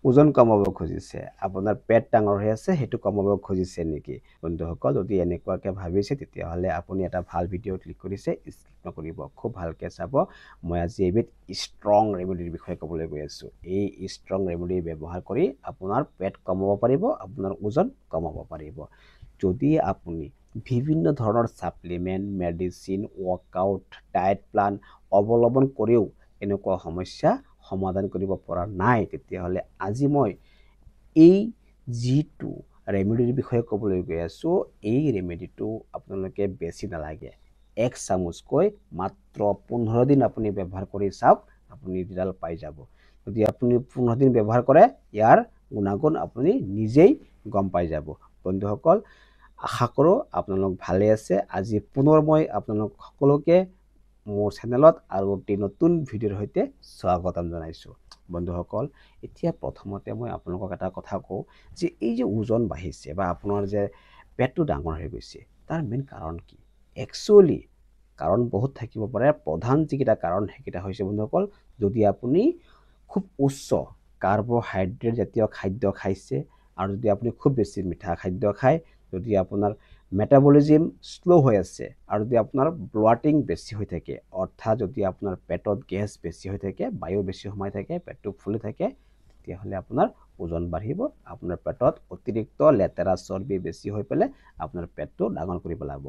ওজন কমাব খুজিছে, আপোনাৰ পেট ডাঙৰ হৈ আছে সেইটো কমাব খুজিছে নেকি? বন্ধুসকল যদি এনেকুৱাকৈ ভাবিছে তেতিয়াহ'লে আপুনি এটা ভাল ভিডিঅ' ক্লিক কৰিছে, স্কিপ নকৰিব, খুব ভালকৈ চাব। মই আজি এবিধ ষ্ট্ৰং ৰেমেডিৰ বিষয়ে ক'বলৈ গৈ আছোঁ। এই ষ্ট্ৰং ৰেমেডি ব্যৱহাৰ কৰি আপোনাৰ পেট কমাব পাৰিব, আপোনাৰ ওজন কমাব পাৰিব। যদি আপুনি বিভিন্ন ধৰণৰ supplement, medicine, workout, diet plan অৱলম্বন কৰিও এনেকুৱা সমস্যা সমাধান কৰিব পৰা নাই, তেতিয়াহ'লে আজি মই এই যিটো ৰেমেডিৰ বিষয়ে ক'বলৈ গৈ আছোঁ, এই ৰেমেডিটো আপোনালোকে বেছি নালাগে, 1 চামুচকৈ মাত্ৰ 15 দিন আপুনি ব্যৱহাৰ কৰি চাওক, আপুনি ৰিজাল্ট পাই যাব। যদি আপুনি 15 দিন ব্যৱহাৰ কৰে ইয়াৰ গুণাগুণ আপুনি নিজেই গম পাই যাব। বন্ধুসকল, আশা কৰোঁ আপোনালোক ভালে আছে। আজি পুনৰ মই আপোনালোক সকলোকে মোৰ চেনেলত আৰু এটি নতুন ভিডিঅ'ৰ সৈতে স্বাগতম জনাইছোঁ। বন্ধুসকল, এতিয়া প্ৰথমতে মই আপোনালোকক এটা কথা কওঁ যে এই যে ওজন বাঢ়িছে বা আপোনাৰ যে পেটটো ডাঙৰ হৈ গৈছে, তাৰ মেইন কাৰণ কি? একচুৱেলি কাৰণ বহুত থাকিব পাৰে। প্ৰধান যিকেইটা কাৰণ সেইকেইটা হৈছে বন্ধুসকল, যদি আপুনি খুব উচ্চ কাৰ্বহাইড্ৰেট জাতীয় খাদ্য খাইছে আৰু যদি আপুনি খুব বেছি মিঠা খাদ্য খায়, যদি আপোনাৰ মেটাবলিজিম শ্ল' হৈ আছে আৰু যদি আপোনাৰ ব্লটিং বেছি হৈ থাকে, অৰ্থাৎ যদি আপোনাৰ পেটত গেছ বেছি হৈ থাকে, বায়ু বেছি সোমাই থাকে, পেটটো ফুলি থাকে, তেতিয়াহ'লে আপোনাৰ ওজন বাঢ়িব। আপোনাৰ পেটত অতিৰিক্ত লেতেৰা চৰ্বি বেছি হৈ পেলাই আপোনাৰ পেটটো ডাঙৰ কৰি পেলাব।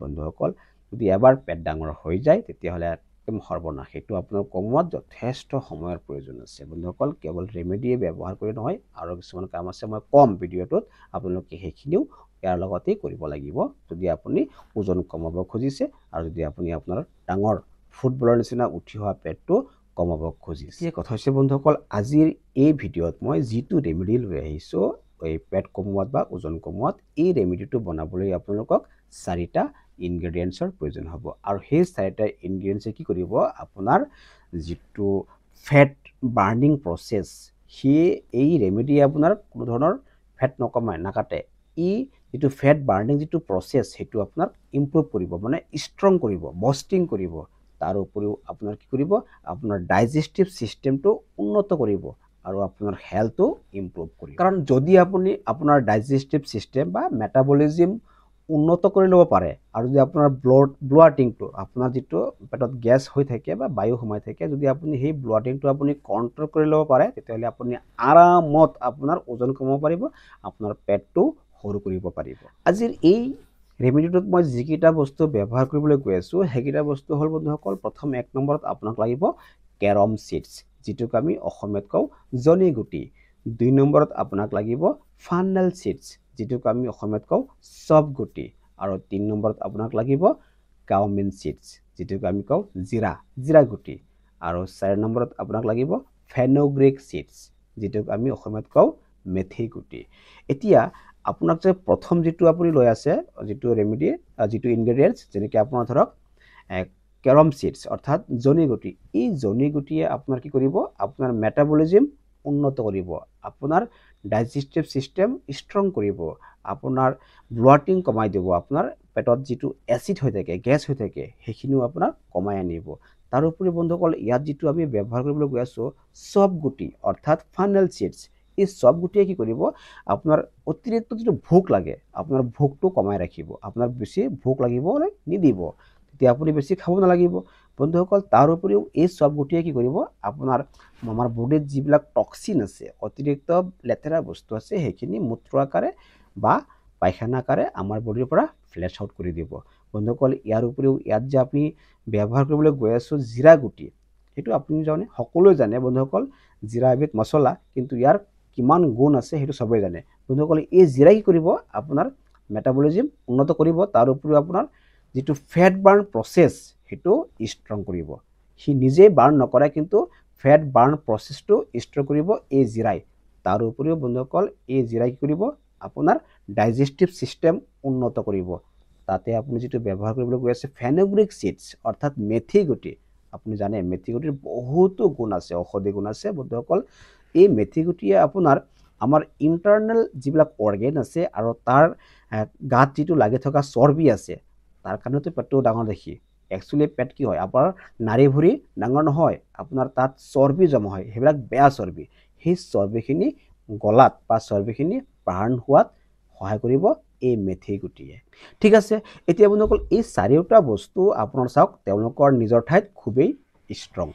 বন্ধুসকল, যদি এবাৰ পেট ডাঙৰ হৈ যায় তেতিয়াহ'লে একদম সৰ্বনাশ। সেইটো আপোনাৰ কমোৱাত যথেষ্ট সময়ৰ প্ৰয়োজন আছে। বন্ধুসকল, কেৱল ৰেমেডিয়ে ব্যৱহাৰ কৰি নহয়, আৰু কিছুমান কাম আছে, মই কম ভিডিঅ'টোত, আপোনালোকে সেইখিনিও ইয়াৰ লগতেই কৰিব লাগিব যদি আপুনি ওজন কমাব খুজিছে আৰু যদি আপুনি আপোনাৰ ডাঙৰ ফুটবলৰ নিচিনা উঠি অহা পেটটো কমাব খুজিছে। এই কথা হৈছে বন্ধুসকল, আজিৰ এই ভিডিঅ'ত মই যিটো ৰেমেডি লৈ আহিছোঁ এই পেট কমোৱাত বা ওজন কমোৱাত, এই ৰেমেডিটো বনাবলৈ আপোনালোকক 4টা ইনগ্ৰেডিয়েণ্টছৰ প্ৰয়োজন হ'ব। আৰু সেই 4টা ইনগ্ৰেডিয়েণ্টছে কি কৰিব, আপোনাৰ যিটো ফেট বাৰ্নিং প্ৰচেছ, এই ৰেমেডিয়ে আপোনাৰ কোনো ধৰণৰ ফেট নকমায়, নাকাটে। ই যিটো ফেট বাৰ্নিং যিটো প্ৰচেছ সেইটো আপোনাক ইম্প্ৰুভ কৰিব, মানে ষ্ট্ৰং কৰিব, বষ্টিং কৰিব। তাৰ উপৰিও আপোনাৰ কি কৰিব, আপোনাৰ ডাইজেষ্টিভ ছিষ্টেমটো উন্নত কৰিব আৰু আপোনাৰ হেল্থটো ইম্প্ৰুভ কৰিব। কাৰণ যদি আপুনি আপোনাৰ ডাইজেষ্টিভ ছিষ্টেম বা মেটাবলিজিম উন্নত কৰি ল'ব পাৰে আৰু যদি আপোনাৰ ব্লোৱাটিংটো, আপোনাৰ যিটো পেটত গেছ হৈ থাকে বা বায়ু সোমাই থাকে, যদি আপুনি সেই ব্লোৱাটিংটো আপুনি কণ্ট্ৰল কৰি ল'ব পাৰে, তেতিয়াহ'লে আপুনি আৰামত আপোনাৰ ওজন কমাব পাৰিব, আপোনাৰ পেটটো সৰু কৰিব পাৰিব। আজিৰ এই ৰেমেডিটোত মই যিকেইটা বস্তু ব্যৱহাৰ কৰিবলৈ গৈ আছোঁ সেইকেইটা বস্তু হ'ল বন্ধুসকল, প্ৰথম 1 নম্বৰত আপোনাক লাগিব কেৰম চিডছ, যিটোক আমি অসমীয়াত কওঁ জনি গুটি। 2 নম্বৰত আপোনাক লাগিব ফান্নেল চিডছ, যিটোক আমি অসমীয়াত কওঁ চব গুটি। আৰু 3 নম্বৰত আপোনাক লাগিব কাউমিন চিডছ, যিটোক আমি কওঁ জিৰা গুটি। আৰু 4 নম্বৰত আপোনাক লাগিব ফেনুগ্ৰীক চিডছ, যিটোক আমি অসমীয়াত কওঁ মেথি গুটি। এতিয়া আপোনাক যে প্ৰথম যিটো আপুনি লৈ আছে, যিটো ৰেমেডি, যিটো ইনগ্ৰেডিয়েণ্টছ, যেনেকৈ আপোনাৰ ধৰক কেৰম চিডছ অৰ্থাৎ জনি গুটি, এই জনি গুটিয়ে আপোনাৰ কি কৰিব, আপোনাৰ মেটাবলিজিম উন্নত কৰিব, আপোনাৰ ডাইজেষ্টিভ ছিষ্টেম ষ্ট্ৰং কৰিব, আপোনাৰ ব্লোৱাটিং কমাই দিব, আপোনাৰ পেটত যিটো এচিড হৈ থাকে, গেছ হৈ থাকে, সেইখিনিও আপোনাৰ কমাই আনিব। তাৰোপৰি বন্ধুসকল, ইয়াত যিটো আমি ব্যৱহাৰ কৰিবলৈ গৈ আছোঁ চব গুটি অৰ্থাৎ ফান্নেল চিডছ, এই চব গুটিয়ে কি কৰিব, আপোনাৰ অতিৰিক্ত যিটো ভোক লাগে, আপোনাৰ ভোকটো কমাই ৰাখিব, আপোনাৰ বেছি ভোক লাগিবলৈ নিদিব, তেতিয়া আপুনি বেছি খাব নালাগিব। বন্ধুসকল, তাৰ উপৰিও এই চব গুটিয়ে কি কৰিব, আপোনাৰ আমাৰ বডিত যিবিলাক টক্সিন আছে, অতিৰিক্ত লেতেৰা বস্তু আছে, সেইখিনি মূত্ৰ আকাৰে বা পায়খানা আকাৰে আমাৰ বডিৰ পৰা ফ্লেছ আউট কৰি দিব। বন্ধুসকল, ইয়াৰ উপৰিও ইয়াত যে আমি ব্যৱহাৰ কৰিবলৈ গৈ আছোঁ জিৰা গুটি, সেইটো আপুনি জানে, সকলোৱে জানে বন্ধুসকল, জিৰা এবিধ মছলা, কিন্তু ইয়াৰ কিমান গুণ আছে সেইটো চবেই জানে। বন্ধুসকল, এই জিৰা কি কৰিব, আপোনাৰ মেটাবলিজিম উন্নত কৰিব, তাৰ উপৰিও আপোনাৰ যিটো ফেট বাৰ্ণ প্ৰচেছ সেইটো ষ্ট্ৰং কৰিব। সি নিজে বাৰ্ণ নকৰে, কিন্তু ফেট বাৰ্ণ প্ৰচেছটো ষ্ট্ৰং কৰিব এই জিৰাই। তাৰ উপৰিও বন্ধুসকল, এই জিৰাই কি কৰিব, আপোনাৰ ডাইজেষ্টিভ ছিষ্টেম উন্নত কৰিব। তাতে আপুনি যিটো ব্যৱহাৰ কৰিবলৈ গৈ আছে ফেনুগ্ৰীক চিডছ অৰ্থাৎ মেথি গুটি, আপুনি জানে মেথি গুটিৰ বহুতো গুণ আছে, ঔষধি গুণ আছে। বন্ধুসকল, এই মেথি গুটিয়ে আপোনাৰ আমাৰ ইণ্টাৰনেল যিবিলাক অৰ্গেন আছে আৰু তাৰ গাত যিটো লাগি থকা চৰ্বি আছে, তাৰ কাৰণেতো পেটটো ডাঙৰ দেখি। একচুৱেলি পেট কি হয়, আপোনাৰ নাড়ী ভুঁড়ি ডাঙৰ নহয়, আপোনাৰ তাত চৰ্বি জমা হয়, সেইবিলাক বেয়া চৰ্বি, সেই চৰ্বিখিনি গলাত বা চৰ্বিখিনি প্ৰাণ হোৱাত সহায় কৰিব এই মেথি গুটিয়ে। ঠিক আছে, এতিয়া বন্ধুসকল এই চাৰিওটা বস্তু আপোনাৰ চাওক তেওঁলোকৰ নিজৰ ঠাইত খুবেই ষ্ট্ৰং।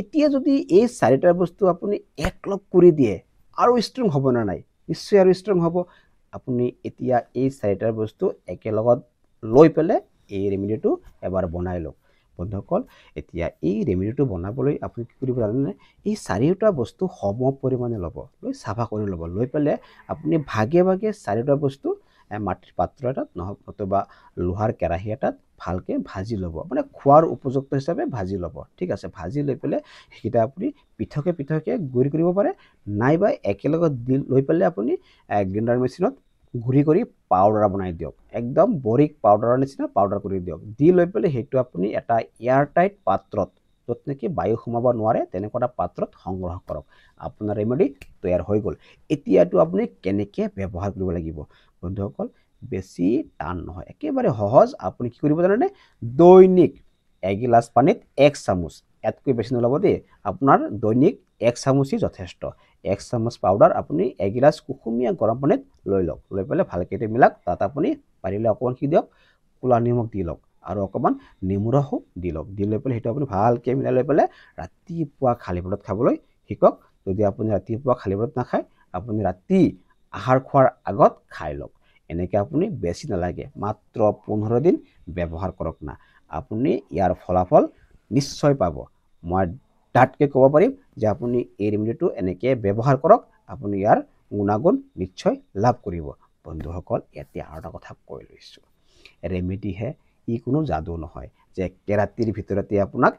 এতিয়া যদি এই চাৰিটা বস্তু আপুনি একলগ কৰি দিয়ে আৰু ষ্ট্ৰং হ'ব নে নাই? নিশ্চয় আৰু ষ্ট্ৰং হ'ব। আপুনি এতিয়া এই চাৰিটা বস্তু একেলগত লৈ পেলাই এই ৰেমেডিটো এবাৰ বনাই লওক। বন্ধুসকল এতিয়া এই ৰেমেডিটো বনাবলৈ আপুনি কি কৰিব জানেনে? এই চাৰিওটা বস্তু সম পৰিমাণে ল'ব, লৈ চাফা কৰি ল'ব। লৈ পেলাই আপুনি ভাগে ভাগে চাৰিটা বস্তু মাটিৰ পাত্ৰ এটাত নতুবা লোহাৰ কেৰাহী এটাত ভালকৈ ভাজি ল'ব, মানে খোৱাৰ উপযুক্ত হিচাপে ভাজি ল'ব। ঠিক আছে, ভাজি লৈ পেলাই সেইকেইটা আপুনি পৃথকে পৃথকে গুড়ি কৰিব পাৰে, নাইবা একেলগত লৈ পেলাই আপুনি গ্ৰাইণ্ডাৰ মেচিনত গুড়ি কৰি পাউডাৰ বনাই দিয়ক, একদম বৰিক পাউডাৰৰ নিচিনা পাউডাৰ কৰি দিয়ক। দি লৈ পেলাই সেইটো আপুনি এটা এয়াৰটাইট পাত্ৰত, য'ত নেকি বায়ু সোমাব নোৱাৰে তেনেকুৱা এটা পাত্ৰত সংগ্ৰহ কৰক। আপোনাৰ ৰেমেডি তৈয়াৰ হৈ গ'ল। এতিয়াতো আপুনি কেনেকৈ ব্যৱহাৰ কৰিব লাগিব? বন্ধুসকল বেছি টান নহয়, একেবাৰে সহজ। আপুনি কি কৰিব জানেনে? দৈনিক এগিলাচ পানীত 1 চামুচ, ইয়াতকৈ বেছি নল'ব দেই, আপোনাৰ দৈনিক 1 চামুচি যথেষ্ট। 1 চামুচ পাউডাৰ আপুনি এগিলাচ কুহুমীয়া গৰম পানীত লৈ লওক। লৈ পেলাই ভালকৈ মিলাওক। তাত আপুনি পাৰিলে অকণমান কি দিয়ক, ক'লা নিমখ দি লওক আৰু অকণমান নেমু ৰসো দি লওক। দি লৈ পেলাই সেইটো আপুনি ভালকৈ মিলাই লৈ পেলাই ৰাতিপুৱা খালী পেটত খাবলৈ শিকক। যদি আপুনি ৰাতিপুৱা খালী পেটত নাখায়, আপুনি ৰাতি আহাৰ খোৱাৰ আগত খাই লওক। এনেকৈ আপুনি বেছি নালাগে, মাত্ৰ 15 দিন ব্যৱহাৰ কৰক না, আপুনি ইয়াৰ ফলাফল নিশ্চয় পাব। মই ডাঠকৈ ক'ব পাৰিম যে আপুনি এই ৰেমেডিটো এনেকৈ ব্যৱহাৰ কৰক, আপুনি ইয়াৰ গুণাগুণ নিশ্চয় লাভ কৰিব। বন্ধুসকল এতিয়া আৰু এটা কথা কৈ লৈছোঁ, ৰেমেডিহে, ই কোনো যাদু নহয় যে একেৰাতিৰ ভিতৰতে আপোনাক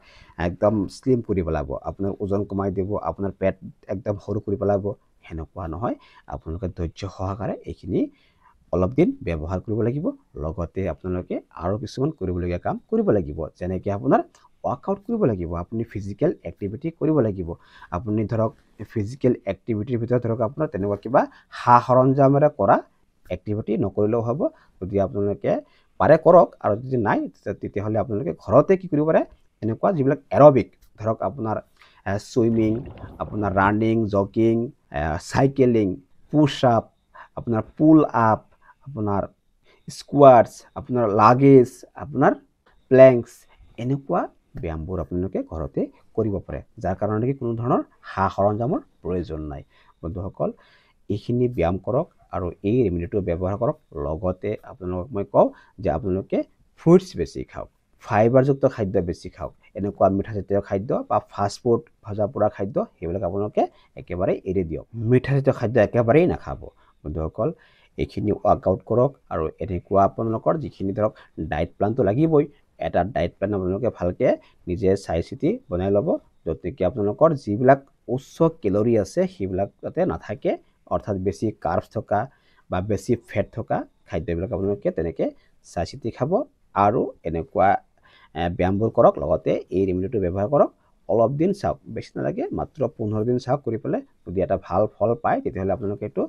একদম শ্লিম কৰি পেলাব, আপোনাৰ ওজন কমাই দিব, আপোনাৰ পেট একদম সৰু কৰি পেলাব। সেনেকুৱা নহয়। আপোনালোকে ধৈৰ্য সহকাৰে এইখিনি অলপ দিন ব্যৱহাৰ কৰিব লাগিব। লগতে আপোনালোকে আৰু কিছুমান কৰিবলগীয়া কাম কৰিব লাগিব, যেনেকৈ আপোনাৰ ৱৰ্কআউট কৰিব লাগিব, আপুনি ফিজিকেল এক্টিভিটি কৰিব লাগিব। আপুনি ধৰক ফিজিকেল এক্টিভিটিৰ ভিতৰত ধৰক আপোনাৰ তেনেকুৱা কিবা সা সৰঞ্জামেৰে কৰা এক্টিভিটি নকৰিলেও হ'ব। যদি আপোনালোকে পাৰে কৰক, আৰু যদি নাই তেতিয়াহ'লে আপোনালোকে ঘৰতে কি কৰিব পাৰে, এনেকুৱা যিবিলাক এৰবিক, ধৰক আপোনাৰ ছুইমিং, আপোনাৰ ৰানিং, জগিং, চাইকেলিং, পুছ আপ, আপোনাৰ পুল আপ, আপোনাৰ স্কোৱাটছ, আপোনাৰ লাগেজ, আপোনাৰ প্লেংকছ, এনেকুৱা ব্যায়ামবোৰ আপোনালোকে ঘৰতে কৰিব পাৰে, যাৰ কাৰণে কি কোনো ধৰণৰ সা সৰঞ্জামৰ প্ৰয়োজন নাই। বন্ধুসকল এইখিনি ব্যায়াম কৰক আৰু এই ৰেমেডিটো ব্যৱহাৰ কৰক। লগতে আপোনালোকক মই কওঁ যে আপোনালোকে ফ্ৰুটছ বেছি খাওক, ফাইবাৰযুক্ত খাদ্য বেছি খাওক। এনেকুৱা মিঠাজাতীয় খাদ্য বা ফাষ্টফুড, ভজা পোৰা খাদ্য, সেইবিলাক আপোনালোকে একেবাৰে এৰি দিয়ক। মিঠাজাতীয় খাদ্য একেবাৰেই নাখাব। বন্ধুসকল এইখিনি ৱৰ্কআউট কৰক আৰু এনেকুৱা আপোনালোকৰ যিখিনি ধৰক ডায়েট প্লানটো লাগিবই, এটা ডায়েট প্লান আপোনালোকে ভালকৈ নিজে চাই চিতি বনাই ল'ব, য'ত নেকি আপোনালোকৰ যিবিলাক উচ্চ কেলৰি আছে সেইবিলাক যাতে নাথাকে, অৰ্থাৎ বেছি কাৰ্বছ থকা বা বেছি ফেট থকা খাদ্যবিলাক আপোনালোকে তেনেকৈ চাই চিতি খাব আৰু এনেকুৱা ব্যায়ামবোৰ কৰক। লগতে এই ৰেমেডিটো ব্যৱহাৰ কৰক, অলপ দিন চাওক, বেছি নালাগে, মাত্ৰ 15 দিন চাওক। কৰি পেলাই যদি এটা ভাল ফল পায় তেতিয়াহ'লে আপোনালোকে এইটো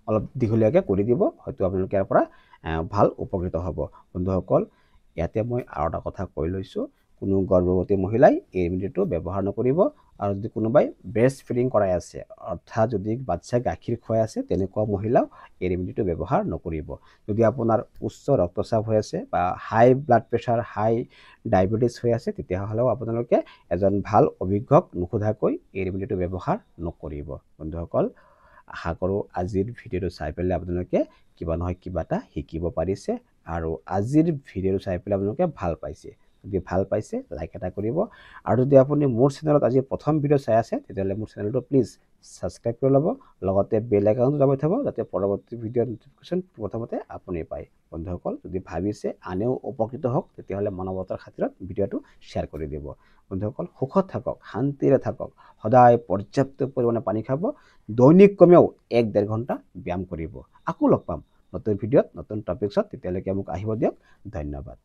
অলপ দীঘলীয়াকৈ কৰি দিব, হয়তো আপোনালোকে ইয়াৰ পৰা ভাল উপকৃত হ'ব। বন্ধুসকল ইয়াতে মই আৰু এটা কথা কৈ লৈছোঁ, কোনো গৰ্ভৱতী মহিলাই এই ৰেমেডিটো ব্যৱহাৰ নকৰিব। আৰু যদি কোনোবাই ব্ৰেষ্ট ফিডিং কৰাই আছে, অৰ্থাৎ যদি বাচ্চাই গাখীৰ খুৱাই আছে, তেনেকুৱা মহিলাও এই ৰেমেডিটো ব্যৱহাৰ নকৰিব। যদি আপোনাৰ উচ্চ ৰক্তচাপ হৈ আছে বা হাই ব্লাড প্ৰেছাৰ, হাই ডায়েবেটিছ হৈ আছে, তেতিয়াহ'লেও আপোনালোকে এজন ভাল অভিজ্ঞক নোসোধাকৈ এই ৰেমেডিটো ব্যৱহাৰ নকৰিব। বন্ধুসকল আশা কৰোঁ আজিৰ ভিডিঅ'টো চাই পেলাই আপোনালোকে কিবা নহয় কিবা এটা শিকিব পাৰিছে আৰু আজিৰ ভিডিঅ'টো চাই পেলাই আপোনালোকে ভাল পাইছে। যদি ভাল পাইছে লাইক এটা কৰিব, আৰু যদি আপুনি মোৰ চেনেলত আজি প্ৰথম ভিডিঅ' চাই আছে তেতিয়াহ'লে মোৰ চেনেলটো প্লিজ ছাবস্ক্ৰাইব কৰি ল'ব, লগতে বেল আইকনটো দবাই থ'ব, যাতে পৰৱৰ্তী ভিডিঅ'ৰ নটিফিকেশ্যন প্ৰথমতে আপুনি পায়। বন্ধুসকল যদি ভাবিছে আনেও উপকৃত হওক, তেতিয়াহ'লে মানৱতাৰ খাতিৰত ভিডিঅ'টো শ্বেয়াৰ কৰি দিব। বন্ধুসকল সুখত থাকক, শান্তিৰে থাকক, সদায় পৰ্যাপ্ত পৰিমাণে পানী খাব, দৈনিক কমেও 1-1.5 ঘণ্টা ব্যায়াম কৰিব। আকৌ লগ পাম নতুন ভিডিঅ'ত, নতুন টপিকছত, তেতিয়ালৈকে মোক আহিব দিয়ক। ধন্যবাদ।